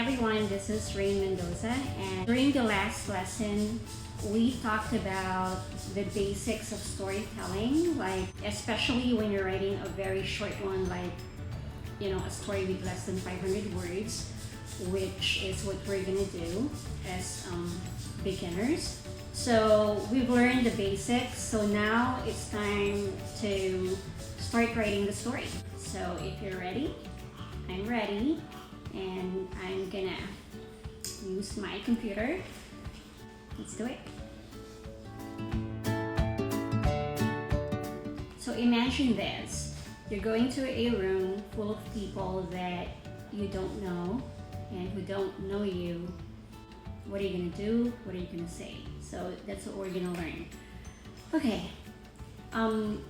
everyone, this is Rain Mendoza, and during the last lesson we talked about the basics of storytelling, like especially when you're writing a very short one, like a story with less than 500 words, which is what we're gonna do as beginners. So we've learned the basics, so now it's time to start writing the story. So if you're ready, I'm ready, and I'm gonna use my computer. Let's do it. So imagine this. You're going to a room full of people that you don't know and who don't know you. What are you gonna do? What are you gonna say? So that's what we're gonna learn. Okay.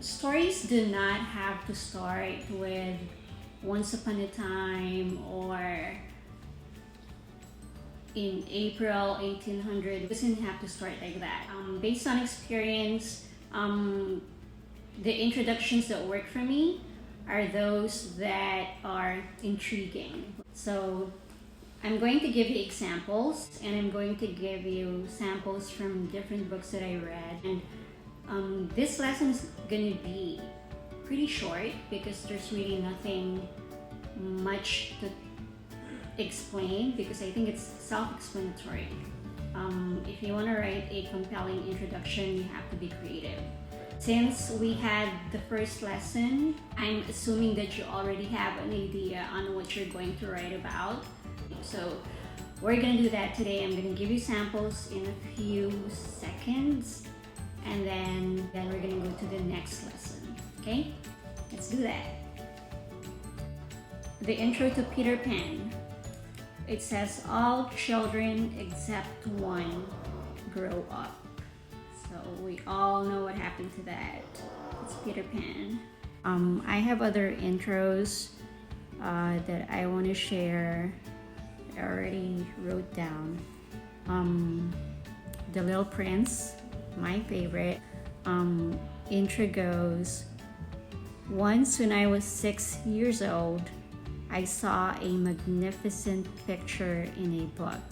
Stories do not have to start with once upon a time or in April 1800. It doesn't have to start like that. Based on experience, the introductions that work for me are those that are intriguing. So I'm going to give you examples, and I'm going to give you samples from different books that I read. And this lesson is going to be pretty short because there's really nothing much to explain, because I think it's self-explanatory. If you want to write a compelling introduction, you have to be creative. Since we had the first lesson, I'm assuming that you already have an idea on what you're going to write about. So we're gonna do that today. I'm gonna give you samples in a few seconds, and then we're gonna go to the next lesson. Okay, let's do that. The intro to Peter Pan. It says all children except one grow up. So we all know what happened to that. It's Peter Pan. I have other intros that I want to share. I already wrote down. The Little Prince, my favorite. Intro goes, once when I was 6 years old, I saw a magnificent picture in a book.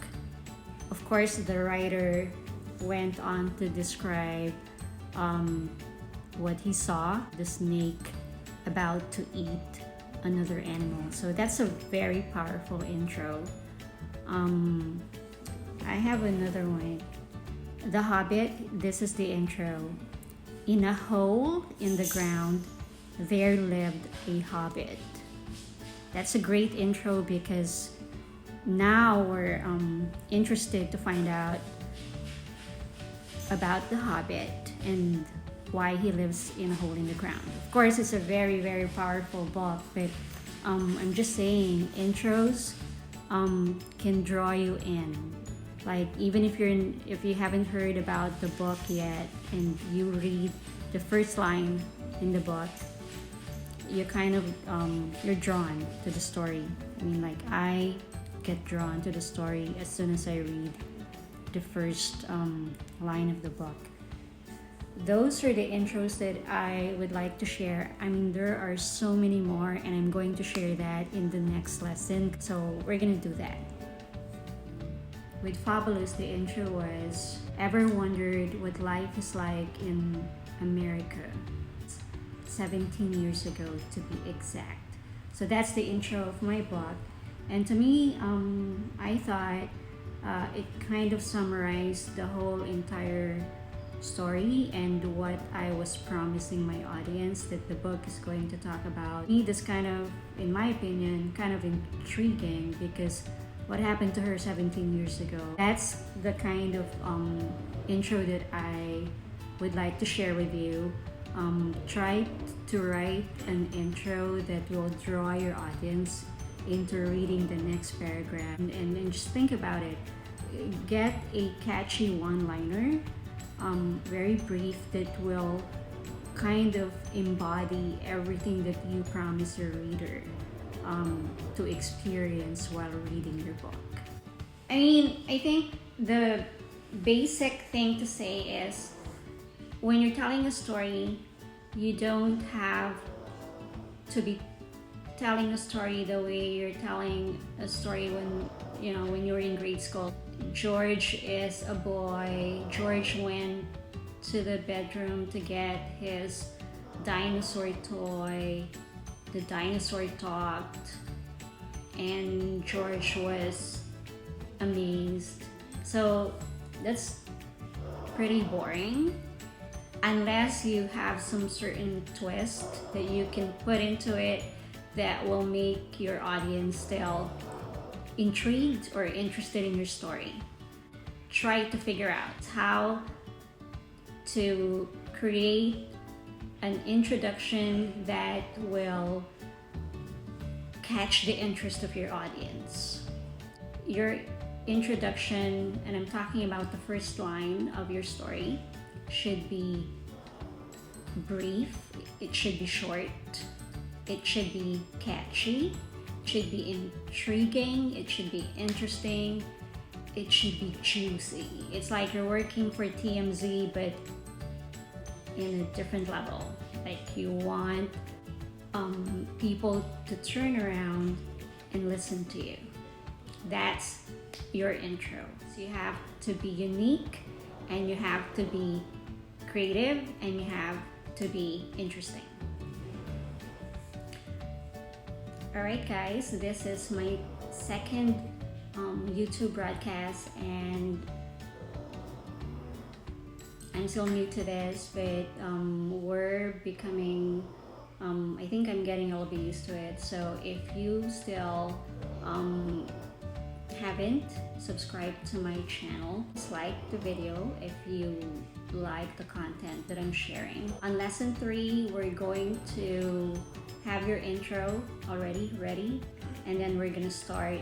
Of course, the writer went on to describe what he saw, the snake about to eat another animal. So that's a very powerful intro. I have another one. The Hobbit, this is the intro. In a hole in the ground, there lived a hobbit. That's a great intro because now we're interested to find out about the Hobbit and why he lives in a hole in the ground. Of course, it's a very, very powerful book, but I'm just saying intros can draw you in. Like even if you haven't heard about the book yet and you read the first line in the book, you kind of you're drawn to the story. I mean, like I get drawn to the story as soon as I read the first line of the book. Those are the intros that I would like to share. I mean, there are so many more, and I'm going to share that in the next lesson. So we're gonna do that. With Fabulous, the intro was, ever wondered what life is like in America? 17 years ago to be exact. So that's the intro of my book. And to me, I thought it kind of summarized the whole entire story and what I was promising my audience that the book is going to talk about. This kind of, in my opinion, kind of intriguing because what happened to her 17 years ago. That's the kind of intro that I would like to share with you. Try to write an intro that will draw your audience into reading the next paragraph, and just think about it. Get a catchy one-liner, very brief, that will kind of embody everything that you promise your reader to experience while reading your book. I mean, I think the basic thing to say is when you're telling a story, you don't have to be telling a story the way you're telling a story when when you were in grade school. George is a boy. George went to the bedroom to get his dinosaur toy. The dinosaur talked, and George was amazed. So that's pretty boring unless you have some certain twist that you can put into it that will make your audience still intrigued or interested in your story. Try to figure out how to create an introduction that will catch the interest of your audience. Your introduction, and I'm talking about the first line of your story, should be brief, it should be short, it should be catchy, it should be intriguing, it should be interesting, it should be juicy. It's like you're working for TMZ but in a different level. Like you want people to turn around and listen to you. That's your intro. So you have to be unique, and you have to be creative, and you have to be interesting. Alright guys, this is my second YouTube broadcast, and I'm still new to this, but we're becoming, I think I'm getting a little bit used to it. So if you still haven't subscribed to my channel, just like the video if you like the content that I'm sharing. On lesson 3, we're going to have your intro already ready, and then we're gonna start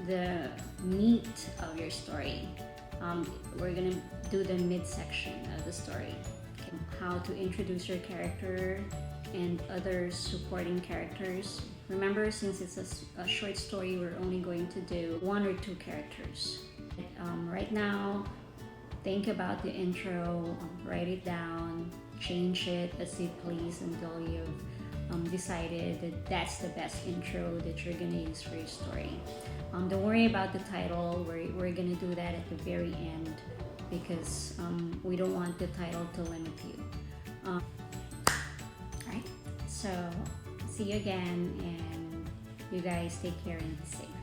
the meat of your story. We're gonna do the midsection of the story. How to introduce your character and other supporting characters. Remember, since it's a short story, we're only going to do 1 or 2 characters. Right now, think about the intro, write it down, change it as you please until you've decided that that's the best intro that you're gonna use for your story. Don't worry about the title. We're gonna do that at the very end because we don't want the title to limit you. Alright, so see you again, and you guys take care and be safe.